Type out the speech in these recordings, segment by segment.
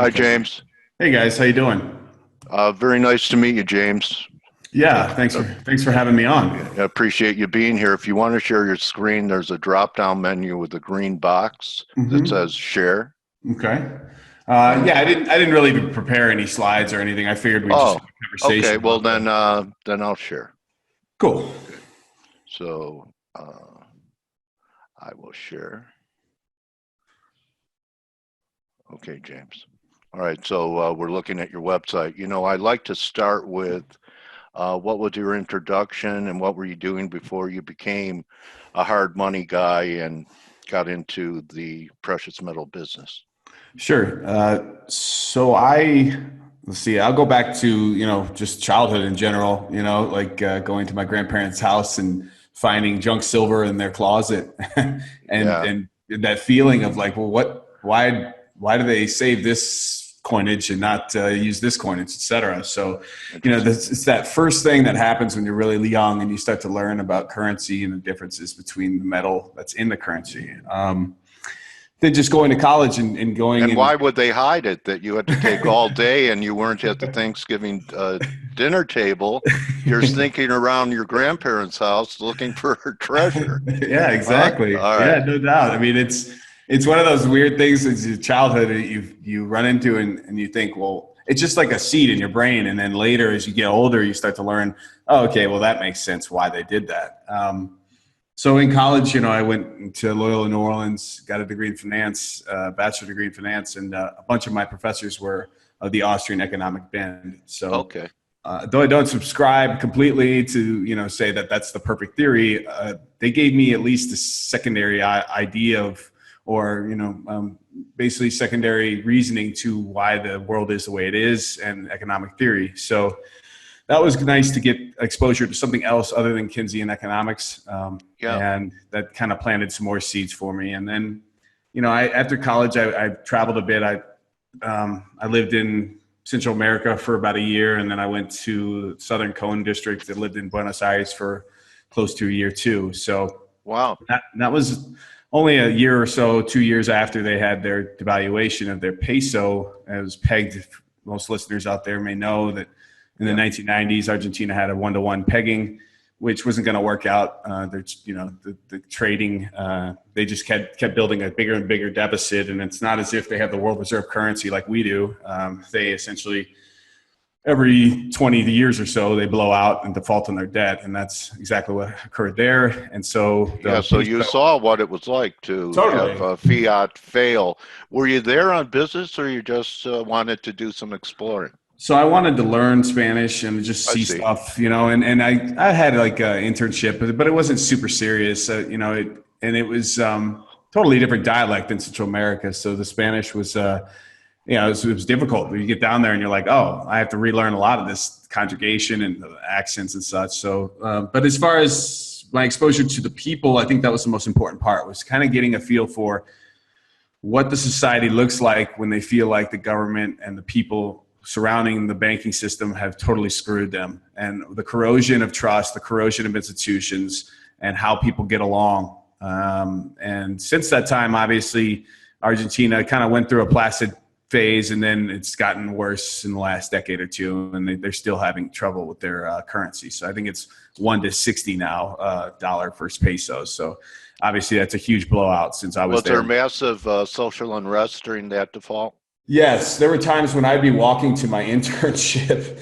Hi, James. Hey guys, how you doing? Very nice to meet you, James. Yeah, thanks for having me on. I appreciate you being here. If you want to share your screen, there's a drop-down menu with a green box that says share. Okay. And Yeah, I didn't really prepare any slides or anything. I figured we'd just oh, have a okay. conversation Well, about the. then I'll share. Cool. Okay. So I will share. Okay, James. All right. So we're looking at your website. I like to start with what was your introduction and what were you doing before you became a hard money guy and got into the precious metal business? Sure. Let's see. I'll go back to just childhood in general. Like going to my grandparents' house and finding junk silver in their closet, and Yeah. and that feeling of like, well, why do they save this coinage and not use this coinage, et cetera? So, Interesting. it's that first thing that happens when you're really young and you start to learn about currency and the differences between the metal that's in the currency. Then just going to college and going And and why would they hide it that you had to take all day and you weren't at the Thanksgiving dinner table? You're sneaking around your grandparents' house looking for her treasure. yeah, Huh? exactly. All Yeah, right. no doubt. I mean, it's one of those weird things as your childhood that you run into and you think, well, it's just like a seed in your brain. And then later, as you get older, you start to learn, oh, okay, well, that makes sense why they did that. So in college, I went to Loyola New Orleans, got a degree in finance, bachelor degree in finance, and a bunch of my professors were of the Austrian economic bend. So Okay. though I don't subscribe completely to say that that's the perfect theory, they gave me at least a secondary idea of, or basically secondary reasoning to why the world is the way it is and economic theory. So that was nice to get exposure to something else other than Keynesian economics, Yeah. and that kind of planted some more seeds for me. And then, after college, I traveled a bit. I lived in Central America for about a year, and then I went to Southern Cone District. I lived in Buenos Aires for close to a year too. So Wow. that was only a year or so, 2 years after they had their devaluation of their peso. It was pegged. Most listeners out there may know that in the Yeah. 1990s, Argentina had a 1-to-1 pegging, which wasn't going to work out. The trading, they just kept building a bigger and bigger deficit. And it's not as if they have the world reserve currency like we do. They essentially, every 20 years or so, they blow out and default on their debt. And that's exactly what occurred there. And so Yeah. the So you peso, saw what it was like to have totally. fiat fail. Were you there on business or you just wanted to do some exploring? So I wanted to learn Spanish and just I see see. stuff, and I had like an internship, but it wasn't super serious, and it was totally different dialect than Central America. So the Spanish was, it was difficult. You get down there and you're like, oh, I have to relearn a lot of this conjugation and the accents and such. So, but as far as my exposure to the people, I think that was the most important part, was kind of getting a feel for what the society looks like when they feel like the government and the people surrounding the banking system have totally screwed them, and the corrosion of trust, the corrosion of institutions, and how people get along. And since that time, obviously, Argentina kind of went through a placid phase, and then it's gotten worse in the last decade or two, and they're still having trouble with their currency. So I think it's 1 to 60 now, dollar versus peso. So obviously, that's a huge blowout since I was Was there there. massive social unrest during that default? Yes, there were times when I'd be walking to my internship,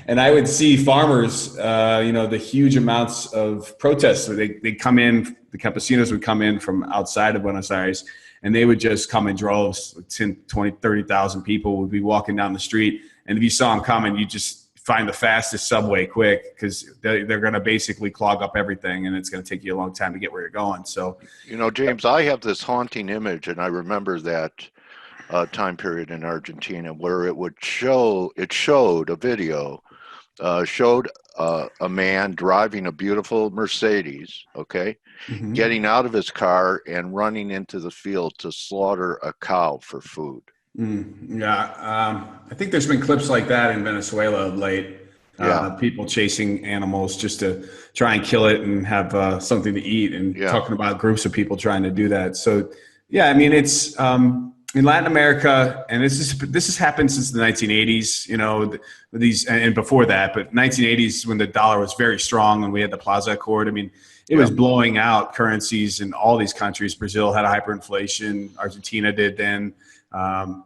and I would see farmers, the huge amounts of protests. They come in, the campesinos would come in from outside of Buenos Aires, and they would just come in droves. 10, 20, 30,000 people would be walking down the street, and if you saw them coming, you just find the fastest subway quick, because they're going to basically clog up everything, and it's going to take you a long time to get where you're going. So, James, I have this haunting image, and I remember that time period in Argentina where it showed a video, showed a man driving a beautiful Mercedes, okay, mhm. getting out of his car and running into the field to slaughter a cow for food. Yeah, I think there's been clips like that in Venezuela of late. Yeah, People chasing animals just to try and kill it and have something to eat, and yeah, talking about groups of people trying to do that. So, yeah, I mean, in Latin America, and this has happened since the 1980s, you know, these and before that, but 1980s when the dollar was very strong and we had the Plaza Accord. I mean, it was blowing out currencies in all these countries. Brazil had a hyperinflation. Argentina did then.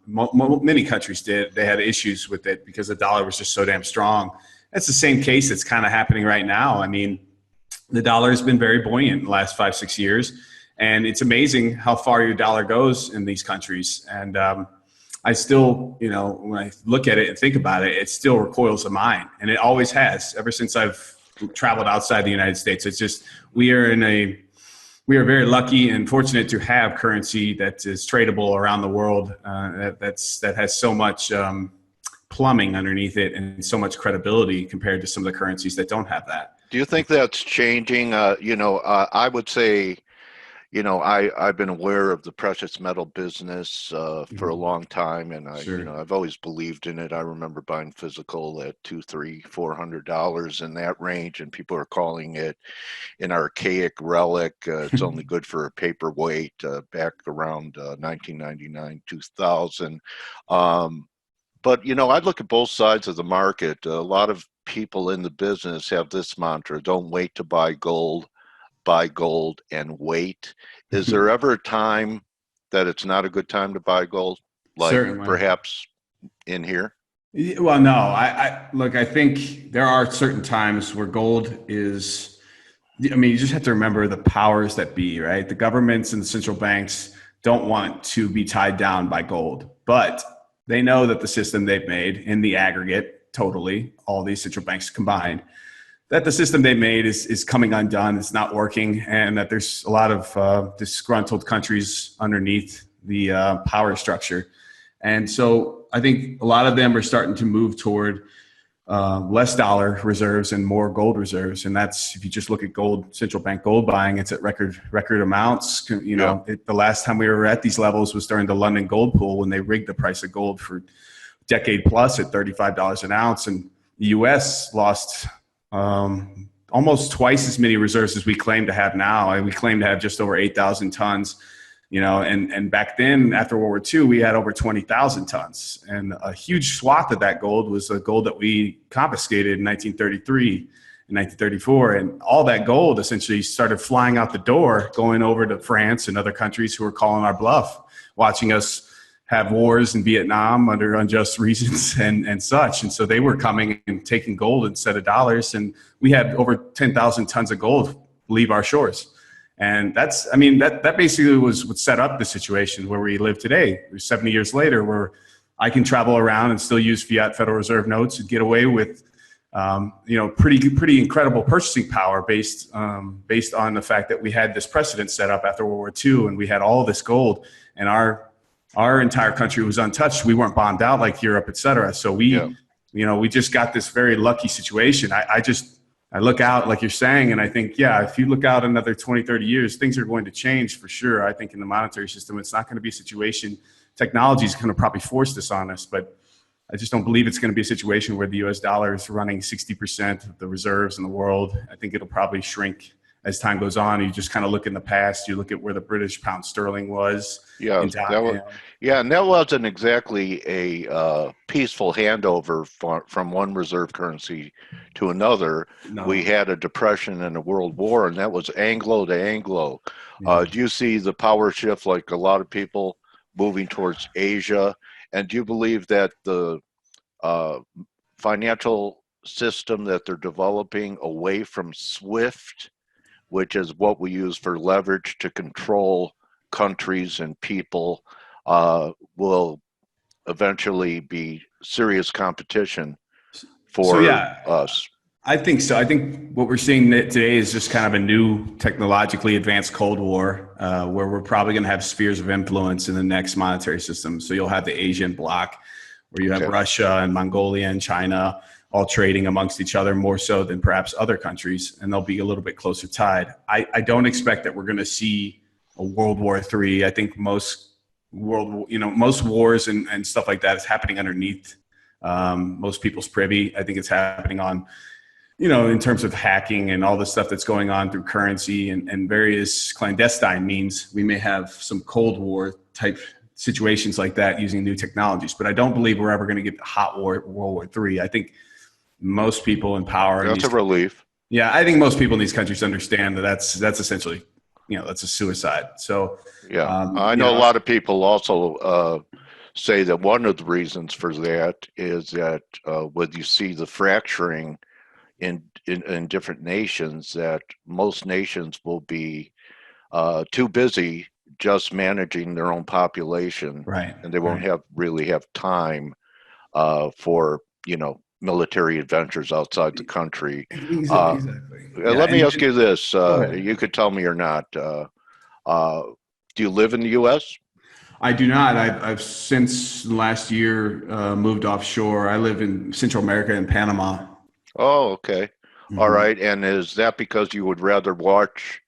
Many countries did. They had issues with it because the dollar was just so damn strong. That's the same case that's kind of happening right now. I mean, the dollar has been very buoyant in the last 5-6 years. And it's amazing how far your dollar goes in these countries. And I still, you know, when I look at it and think about it, it still recoils in mind. And it always has ever since I've traveled outside the United States. It's just, we are very lucky and fortunate to have currency that is tradable around the world that has so much plumbing underneath it and so much credibility compared to some of the currencies that don't have that. Do you think that's changing? I would say, you know, I've been aware of the precious metal business for a long time, and I've always believed in it. I remember buying physical at $200, $300, $400 in that range, and people are calling it an archaic relic. It's only good for a paperweight back around 1999, 2000. But, you know, I look at both sides of the market. A lot of people in the business have this mantra: don't wait to buy gold and wait. Is there ever a time that it's not a good time to buy gold? Like certainly. Perhaps in here? Well, no, I think there are certain times where gold is, I mean, you just have to remember the powers that be, right? The governments and the central banks don't want to be tied down by gold, but they know that the system they've made in the aggregate, totally, all these central banks combined, that the system they made is coming undone, it's not working, and that there's a lot of disgruntled countries underneath the power structure. And so I think a lot of them are starting to move toward less dollar reserves and more gold reserves. And that's, if you just look at gold, central bank gold buying, it's at record amounts. You know, the last time we were at these levels was during the London gold pool when they rigged the price of gold for a decade plus at $35 an ounce. And the U.S. lost almost twice as many reserves as we claim to have now. And we claim to have just over 8,000 tons, you know, and back then after World War II, we had over 20,000 tons. And a huge swath of that gold was the gold that we confiscated in 1933 and 1934. And all that gold essentially started flying out the door, going over to France and other countries who were calling our bluff, watching us have wars in Vietnam under unjust reasons and such. And so they were coming and taking gold instead of dollars. And we had over 10,000 tons of gold leave our shores. And that's, I mean, that basically was what set up the situation where we live today. 70 years later, where I can travel around and still use fiat Federal Reserve notes and get away with, you know, pretty incredible purchasing power based on the fact that we had this precedent set up after World War II, and we had all this gold, and our entire country was untouched. We weren't bombed out like Europe, et cetera. So we just got this very lucky situation. I look out, like you're saying, and I think, yeah, if you look out another 20, 30 years, things are going to change for sure. I think in the monetary system, it's not going to be a situation. Technology is going to probably force this on us, but I just don't believe it's going to be a situation where the US dollar is running 60% of the reserves in the world. I think it'll probably shrink as time goes on. You just kind of look in the past, you look at where the British pound sterling was. Yeah, and that wasn't exactly a peaceful handover from one reserve currency to another. No. We had a depression and a world war, and that was Anglo to Anglo. Do you see the power shift, like a lot of people moving towards Asia? And do you believe that the financial system that they're developing away from SWIFT, which is what we use for leverage to control countries and people, will eventually be serious competition for us? I think so. I think what we're seeing today is just kind of a new technologically advanced Cold War, where we're probably going to have spheres of influence in the next monetary system. So you'll have the Asian bloc, where you have Russia and Mongolia and China all trading amongst each other more so than perhaps other countries, and they'll be a little bit closer tied. I don't expect that we're going to see a World War III. I think most wars and stuff like that is happening underneath most people's privy. I think it's happening on, in terms of hacking and all the stuff that's going on through currency and various clandestine means. We may have some Cold War type situations like that using new technologies. But I don't believe we're ever going to get the hot war, World War III. I think most people in power in That's these a relief. yeah, I think most people in these countries understand that that's essentially, that's a suicide. So, Yeah, I know a lot of people also say that one of the reasons for that is that when you see the fracturing in different nations, that most nations will be too busy just managing their own population, right, and they won't right. really have time for military adventures outside the country. Exactly. Yeah. Let me ask you this: Go ahead. you could tell me or not. Do you live in the U.S.? I do not. I've since last year moved offshore. I live in Central America in Panama. Oh, okay. All Hmm. right. And is that because you would rather watch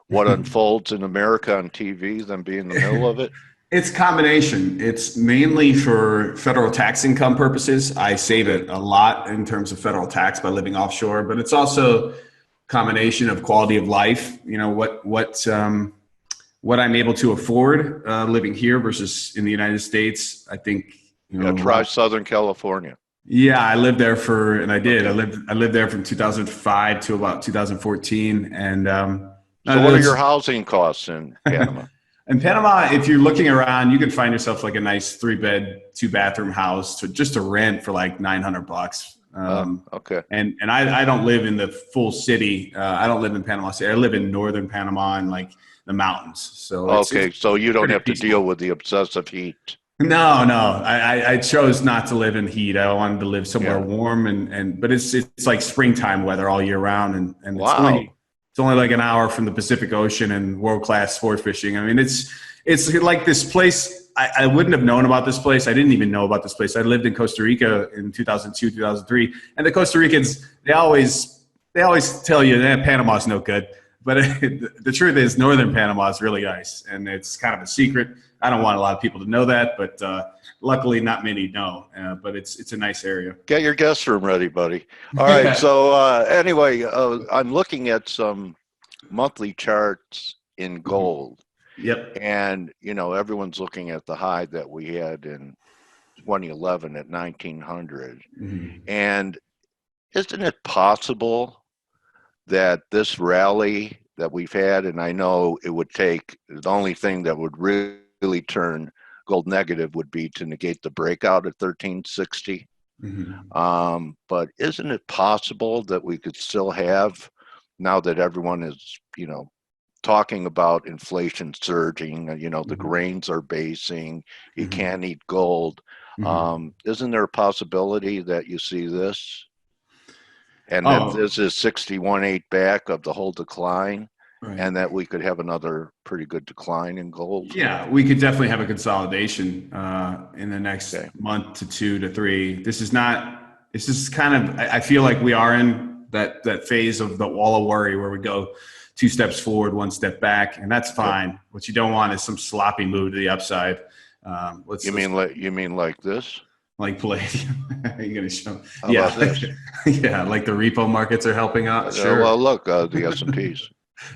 what unfolds in America on TV than be in the middle of it? It's a combination. It's mainly for federal tax income purposes. I save Okay. it a lot in terms of federal tax by living offshore, but it's also a combination of quality of life. What I'm able to afford living here versus in the United States. I think Yeah, try Southern California. Yeah, I lived there and I did. Okay. I lived there from 2005 to about 2014, and So what are your housing costs in Panama? in Panama, if you're looking around, you can find yourself like a nice 3-bed, 2-bathroom house to rent for like $900. Okay. And I don't live in the full city. I don't live in Panama City. I live in northern Panama and like the mountains. So it's Okay. So you don't pretty have to deal peaceful. with the obsessive heat. No, no. I chose not to live in heat. I wanted to live somewhere Yeah. warm but it's like springtime weather all year round, and Wow. it's only like an hour from the Pacific Ocean and world-class sport fishing. I mean, it's like this place. I wouldn't have known about this place. I didn't even know about this place. I lived in Costa Rica in 2002, 2003, and the Costa Ricans they always tell you that Panama's no good. But the truth is, northern Panama is really nice, and it's kind of a secret. I don't want a lot of people to know that, but luckily, not many know. But it's a nice area. Get your guest room ready, buddy. All right. Yeah. So anyway, I'm looking at some monthly charts in Mhm. gold, Yep. and everyone's looking at the high that we had in 2011 at 1900. Mhm. And isn't it possible that this rally that we've had, and I know it would take, the only thing that would really turn gold negative would be to negate the breakout at 1360. Mhm. But isn't it possible that we could still have, now that everyone is, talking about inflation surging, the Mhm. grains are basing, you Mhm. can't eat gold. Mhm. Isn't there a possibility that you see this? And that Oh, this is 61.8 back of the whole decline, right. and that we could have another pretty good decline in gold? Yeah, we could definitely have a consolidation in the next Okay. month to 2 to 3. This is not. This is kind of. I feel like we are in that phase of the wall of worry where we go 2 steps forward, 1 step back, and that's Okay. fine. What you don't want is some sloppy move to the upside. Let's You mean like this? like palladium. You're gonna show. How about Yeah, this? yeah. Like the repo markets are helping out. Sure, Well, look, the S&Ps.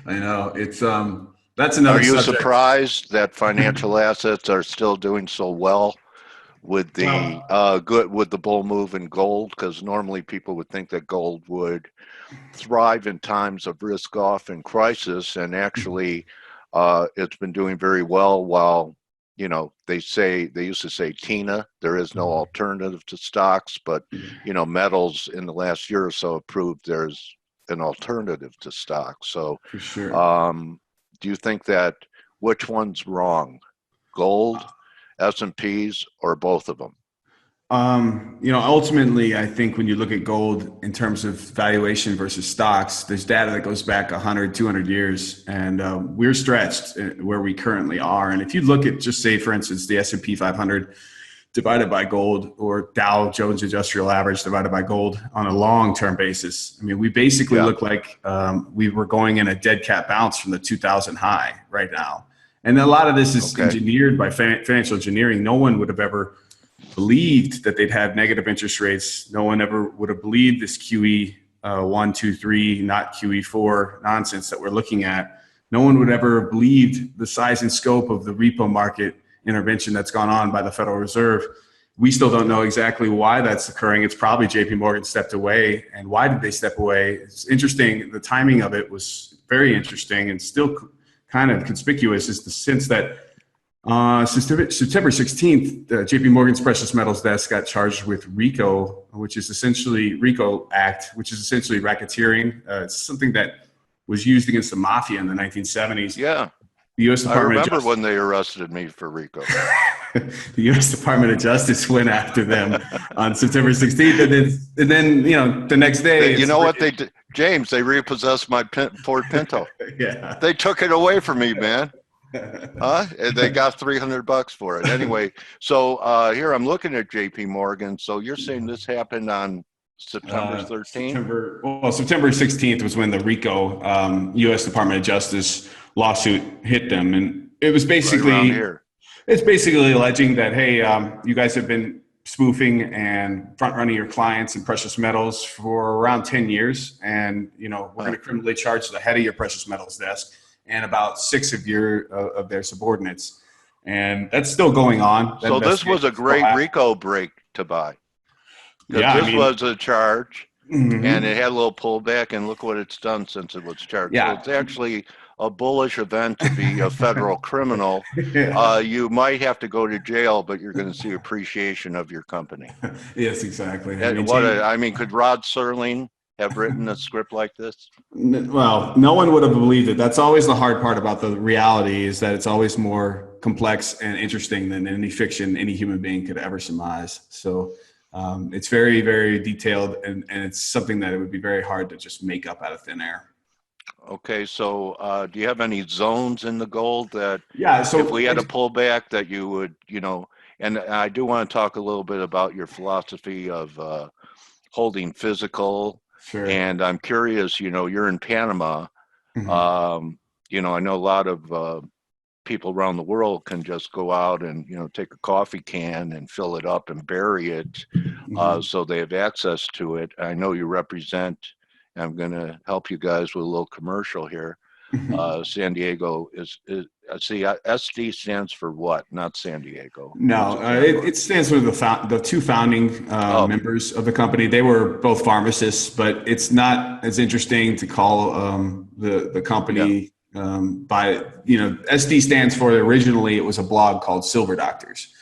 I know. It's that's Are another you subject. surprised that financial assets are still doing so well with the Well, with the bull move in gold? Because normally people would think that gold would thrive in times of risk off and crisis, and actually it's been doing very well. While they used to say Tina, there is no alternative to stocks, but metals in the last year or so have proved there's an alternative to stocks. So for sure. um, do you think that, which one's wrong, gold, S&Ps, or both of them? Ultimately, I think when you look at gold in terms of valuation versus stocks, there's data that goes back 100, 200 years, and we're stretched where we currently are. And if you look at, just say, for instance, the S&P 500 divided by gold, or Dow Jones Industrial Average divided by gold on a long-term basis, I mean, we basically Yeah. look like we were going in a dead cat bounce from the 2000 high right now. And a lot of this is Okay. engineered by financial engineering. No one would have ever believed that they'd have negative interest rates. No one ever would have believed this QE 1, 2, 3, not QE 4 nonsense that we're looking at. No one would ever have believed the size and scope of the repo market intervention that's gone on by the Federal Reserve. We still don't know exactly why that's occurring. It's probably JP Morgan stepped away. And why did they step away? It's interesting. The timing of it was very interesting and still kind of conspicuous, is the sense that September 16th, JP Morgan's precious metals desk got charged with RICO, which is essentially RICO Act, which is essentially racketeering. It's something that was used against the mafia in the 1970s. Yeah. The U.S. Department I of remember Justice, when they arrested me for RICO. the U.S. Department of Justice went after them on September 16th, and then the next day. You know what they did, James? They repossessed my Ford Pinto. Yeah. They took it away from me, man. And they got $300 for it. Anyway, so here I'm looking at JP Morgan. So you're saying this happened on September 13th? September 16th was when the RICO U.S. Department of Justice lawsuit hit them, and it was basically it's basically alleging that, hey, you guys have been spoofing and front running your clients in precious metals for around 10 years, and we're going to criminally charge the head of your precious metals desk and about 6 of their subordinates, and that's still going on. So this was a great RICO break to buy. Yeah, this was a charge, and it had a little pullback, and look what it's done since it was charged. Yeah. So it's actually a bullish event to be a federal criminal. Yeah. You might have to go to jail, but you're going to see appreciation of your company. Yes, exactly. Could Rod Serling have written a script like this? Well, no one would have believed it. That's always the hard part about the reality, is that it's always more complex and interesting than any fiction any human being could ever surmise. So it's very, very detailed, and it's something that it would be very hard to just make up out of thin air. Okay, so do you have any zones in the gold that so if we had a pullback that you would, and I do want to talk a little bit about your philosophy of holding physical. Sure. And I'm curious, you're in Panama. Mm-hmm. I know a lot of people around the world can just go out and, take a coffee can and fill it up and bury it. So they have access to it. I know you represent, I'm going to help you guys with a little commercial here. San Diego is SD stands for what? Not San Diego. No, it stands for the two founding members of the company. They were both pharmacists, but it's not as interesting to call the company by, SD stands for, originally it was a blog called Silver Doctors.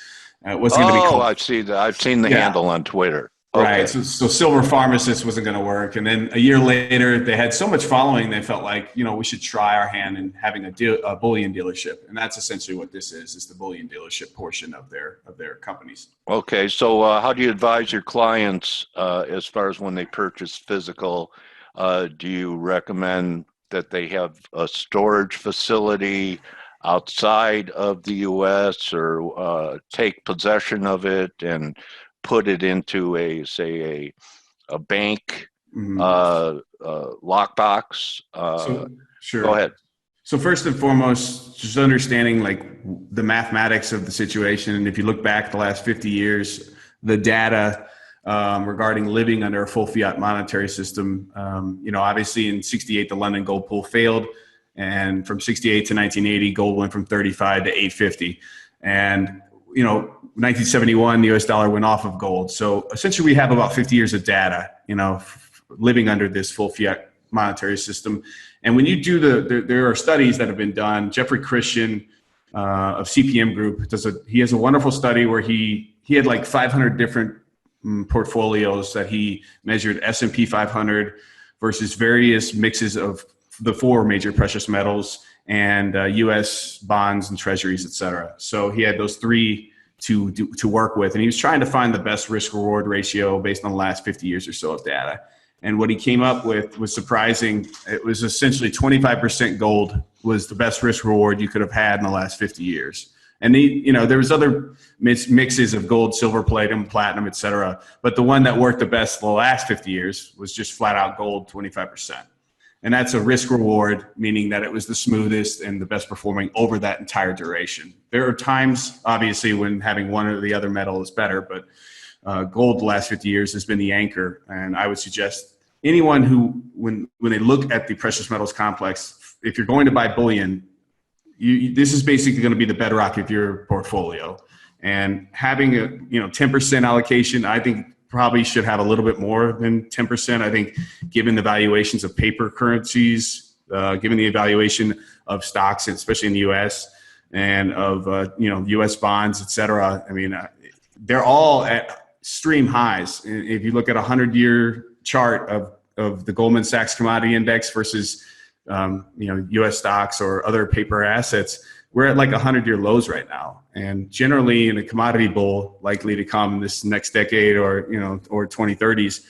It wasn't going to be called. I've seen the handle on Twitter. Okay. Right. So Silver Pharmacist wasn't going to work. And then a year later, they had so much following, they felt like, we should try our hand in having a bullion dealership. And that's essentially what this is the bullion dealership portion of their companies. Okay. So how do you advise your clients as far as when they purchase physical? Do you recommend that they have a storage facility outside of the U.S. or take possession of it and put it into a bank lockbox? Sure. Go ahead. So first and foremost, just understanding the mathematics of the situation. And if you look back the last 50 years, the data regarding living under a full fiat monetary system, obviously in 68, the London gold pool failed. And from 68 to 1980, gold went from 35 to 850. And, 1971, the US dollar went off of gold. So essentially we have about 50 years of data, living under this full fiat monetary system. And when you do there are studies that have been done. Jeffrey Christian of CPM Group he has a wonderful study where he had 500 different portfolios that he measured S&P 500 versus various mixes of the 4 major precious metals and U.S. bonds and treasuries, et cetera. So he had those 3 to work with, and he was trying to find the best risk reward ratio based on the last 50 years or so of data. And what he came up with was surprising. It was essentially 25% gold was the best risk reward you could have had in the last 50 years. And there was other mixes of gold, silver, platinum, et cetera. But the one that worked the best the last 50 years was just flat out gold, 25%. And that's a risk reward, meaning that it was the smoothest and the best performing over that entire duration. There are times, obviously, when having one or the other metal is better, but gold the last 50 years has been the anchor. And I would suggest anyone who, when they look at the precious metals complex, if you're going to buy bullion, this is basically going to be the bedrock of your portfolio. And having a 10% allocation, I think probably should have a little bit more than 10%. I think given the valuations of paper currencies, given the evaluation of stocks, especially in the U.S. and of U.S. bonds, et cetera. I mean, they're all at extreme highs. If you look at a 100-year chart of the Goldman Sachs Commodity Index versus U.S. stocks or other paper assets, we're at like 100-year lows right now. And generally, in a commodity bull likely to come this next decade or 2030s,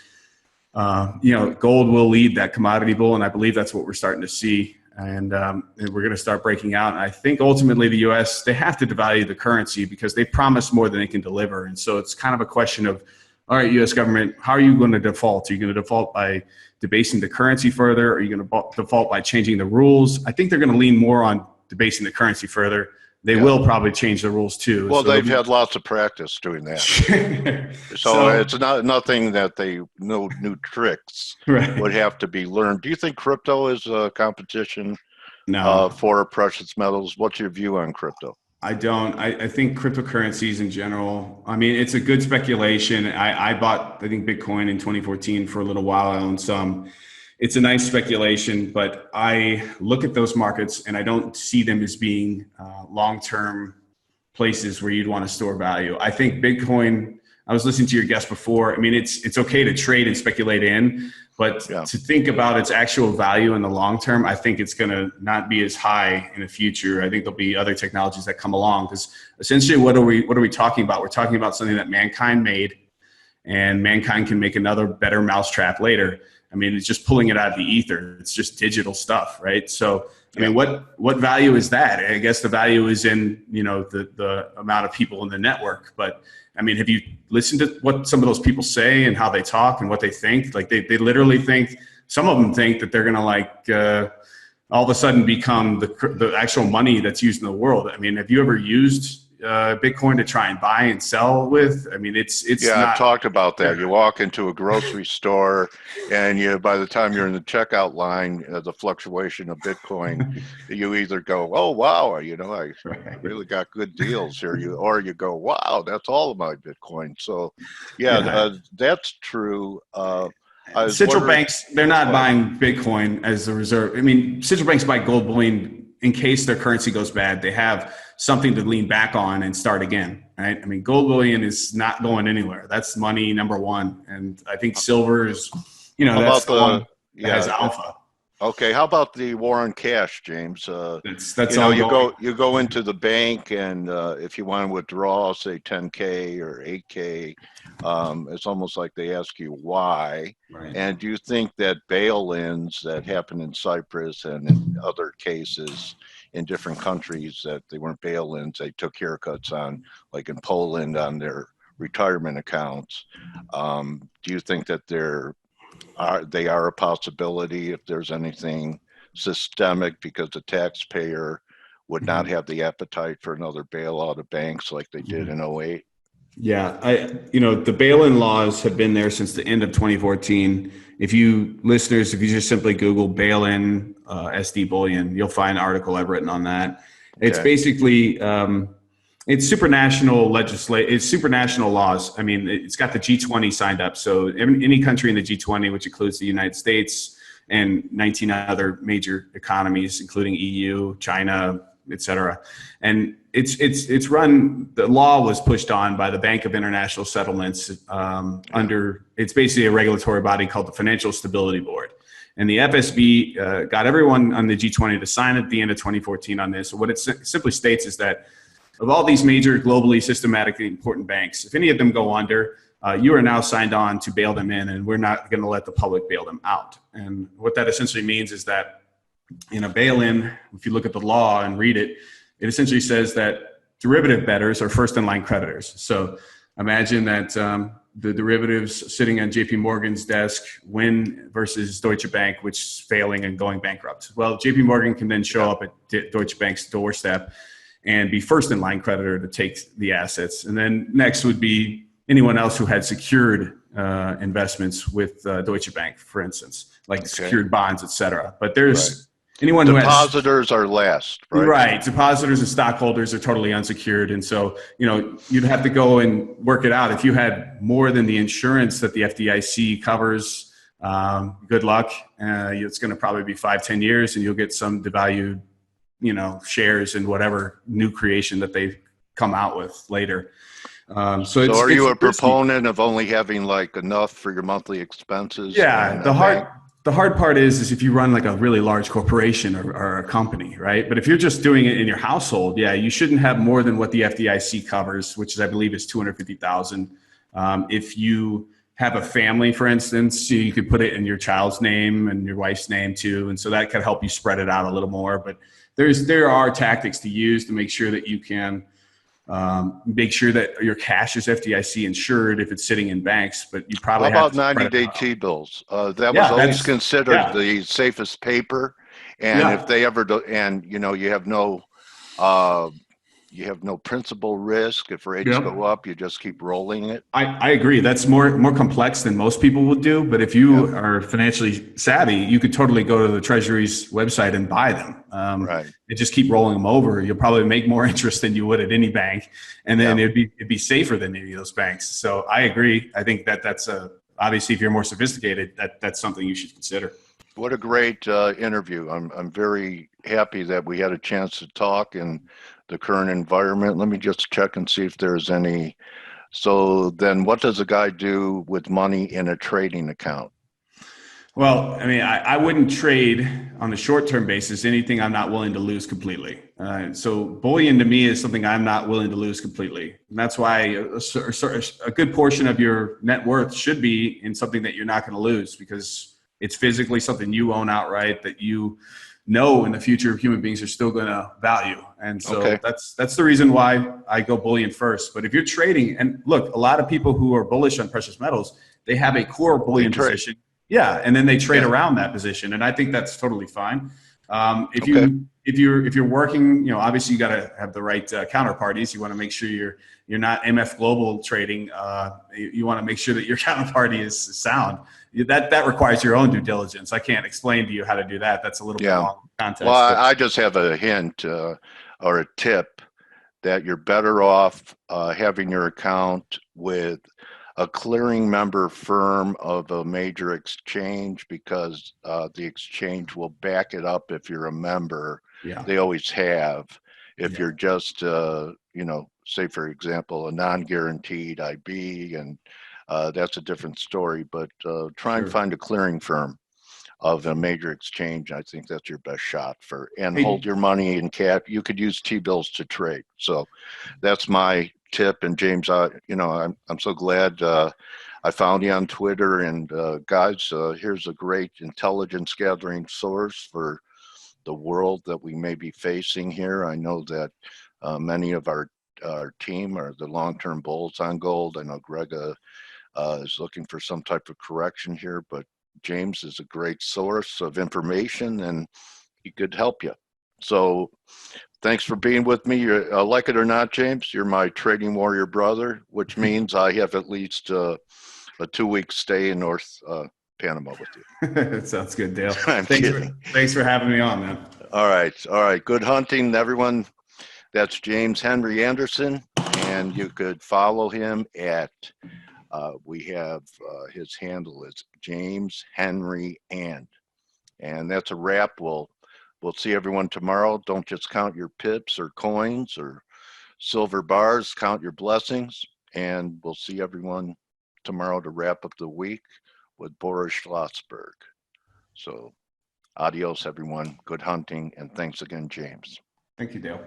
gold will lead that commodity bull, and I believe that's what we're starting to see. And we're going to start breaking out. And I think ultimately the U.S., they have to devalue the currency because they promise more than they can deliver. And so it's kind of a question of, all right, U.S. government, how are you going to default? Are you going to default by debasing the currency further? Are you going to default by changing the rules? I think they're going to lean more on debasing the currency further. They will probably change the rules too. Well, they've had lots of practice doing that. so it's nothing that no new tricks would have to be learned. Do you think crypto is a competition for precious metals? What's your view on crypto? I don't. I think cryptocurrencies in general, I mean, it's a good speculation. I bought, I think, Bitcoin in 2014 for a little while. I owned some. It's a nice speculation, but I look at those markets and I don't see them as being long-term places where you'd want to store value. I think Bitcoin, I was listening to your guest before. I mean, it's okay to trade and speculate in, but to think about its actual value in the long term, I think it's going to not be as high in the future. I think there'll be other technologies that come along, because essentially what are we talking about? We're talking about something that mankind made, and mankind can make another better mousetrap later. I mean, it's just pulling it out of the ether. It's just digital stuff, right? So, I mean, what value is that? I guess the value is in, the amount of people in the network. But I mean, have you listened to what some of those people say and how they talk and what they think? Like they literally think, some of them think that they're going to all of a sudden become the actual money that's used in the world. I mean, have you ever used Bitcoin to try and buy and sell with? I mean, it's I've talked about that. You walk into a grocery store and by the time you're in the checkout line, the fluctuation of Bitcoin, you either go, oh, wow, I really got good deals here. Or you go, wow, that's all of my Bitcoin. So that's true. Central banks, they're not buying Bitcoin as the reserve. I mean, central banks buy gold bullion in case their currency goes bad. They have something to lean back on and start again, right? I mean, gold bullion is not going anywhere. That's money number one. And I think silver is, that's the one that has alpha. Okay, how about the war on cash, James? That's all. You go into the bank, and if you want to withdraw, say 10K or 8K, it's almost like they ask you why. Right. And do you think that bail-ins that happen in Cyprus and in other cases in different countries, that they weren't bail-ins, they took haircuts on, like in Poland, on their retirement accounts? Do you think that they are a possibility if there's anything systemic, because the taxpayer would not have the appetite for another bailout of banks like they did in 08? Yeah, the bail-in laws have been there since the end of 2014. If you just simply Google bail-in SD bullion, you'll find an article I've written on that. It's basically it's supranational it's supranational laws. I mean, it's got the G20 signed up. So any country in the G20, which includes the United States and 19 other major economies, including EU, China, et cetera. And it's run, the law was pushed on by the Bank of International Settlements it's basically a regulatory body called the Financial Stability Board. And the F.A.C.E. got everyone on the G20 to sign at the end of 2014 on this. So what it simply states is that of all these major globally systematically important banks, if any of them go under, you are now signed on to bail them in, and we're not going to let the public bail them out. And what that essentially means is that in a bail-in, if you look at the law and read it, it essentially says that derivative bettors are first in line creditors. So imagine that the derivatives sitting on JP Morgan's desk win versus Deutsche Bank, which is failing and going bankrupt. Well, JP Morgan can then show up at Deutsche Bank's doorstep and be first in line creditor to take the assets. And then next would be anyone else who had secured investments with Deutsche Bank, for instance, like secured bonds, et cetera. But there's anyone who has Depositors are last, right? right. Depositors and stockholders are totally unsecured. And so, you'd have to go and work it out. If you had more than the insurance that the FDIC covers, good luck. It's going to probably be 5-10 years and you'll get some devalued, shares in whatever new creation that they come out with later. So are you a proponent of only having like enough for your monthly expenses? Yeah, the hard part is if you run like a really large corporation or a company, right? But if you're just doing it in your household, yeah, you shouldn't have more than what the FDIC covers, which is I believe is 250,000. If you have a family, for instance, you could put it in your child's name and your wife's name too, and so that could help you spread it out a little more. But there are tactics to use to make sure that you can. Make sure that your cash is FDIC insured if it's sitting in banks, but you probably How have about to 90-day T-bills? That was yeah, always considered yeah, the safest paper. And if yeah, they ever do, and uh, you have no principal risk. If rates go yeah. up, you just keep rolling it. I agree. That's more complex than most people would do. But if Yeah, you are financially savvy, you could totally go to the Treasury's website and buy them. right. And just keep rolling them over. You'll probably make more interest than you would at any bank, and then Yeah. it'd be safer than any of those banks. So I agree. I think that's obviously if you're more sophisticated, that's something you should consider. What a great interview. I'm very happy that we had a chance to talk in the current environment. Let me just check and see if there's any. So then what does a guy do with money in a trading account? Well, I mean, I wouldn't trade on the short-term basis anything I'm not willing to lose completely. So bullion to me is something I'm not willing to lose completely. And that's why a good portion of your net worth should be in something that you're not going to lose because it's physically something you own outright that you know in the future human beings are still going to value. And so Okay. that's the reason why I go bullion first. But if you're trading, and look, a lot of people who are bullish on precious metals, they have a core bullion position. Yeah, and then they trade around that position, and I think that's totally fine. If you're working, obviously you got to have the right counterparties. You want to make sure you're not MF Global trading. You want to make sure that your counterparty is sound. That requires your own due diligence. I can't explain to you how to do that. That's a little bit long context. Well, I just have a hint or a tip that you're better off having your account with a clearing member firm of a major exchange because the exchange will back it up if you're a member. Yeah. They always have. If you're just, say for example, a non-guaranteed IB, and that's a different story, but try and find a clearing firm of a major exchange. I think that's your best shot and hold your money in cash. You could use T-bills to trade. So that's my tip. And James, I'm so glad I found you on Twitter. And guys, here's a great intelligence gathering source for the world that we may be facing here. I know that many of our team are the long-term bulls on gold. I know Greg is looking for some type of correction here, but James is a great source of information and he could help you. So thanks for being with me. Like it or not, James, you're my trading warrior brother, which means I have at least a 2-week stay in North Panama with you. That sounds good, Dale. Thanks for having me on, man. All right. Good hunting, everyone. That's James Henry Anderson, and you could follow him at we have his handle is James Henry and that's a wrap. We'll see everyone tomorrow. Don't just count your pips or coins or silver bars, count your blessings, and we'll see everyone tomorrow to wrap up the week with Boris Schlossberg. So adios, everyone. Good hunting, and thanks again, James. Thank you, Dale.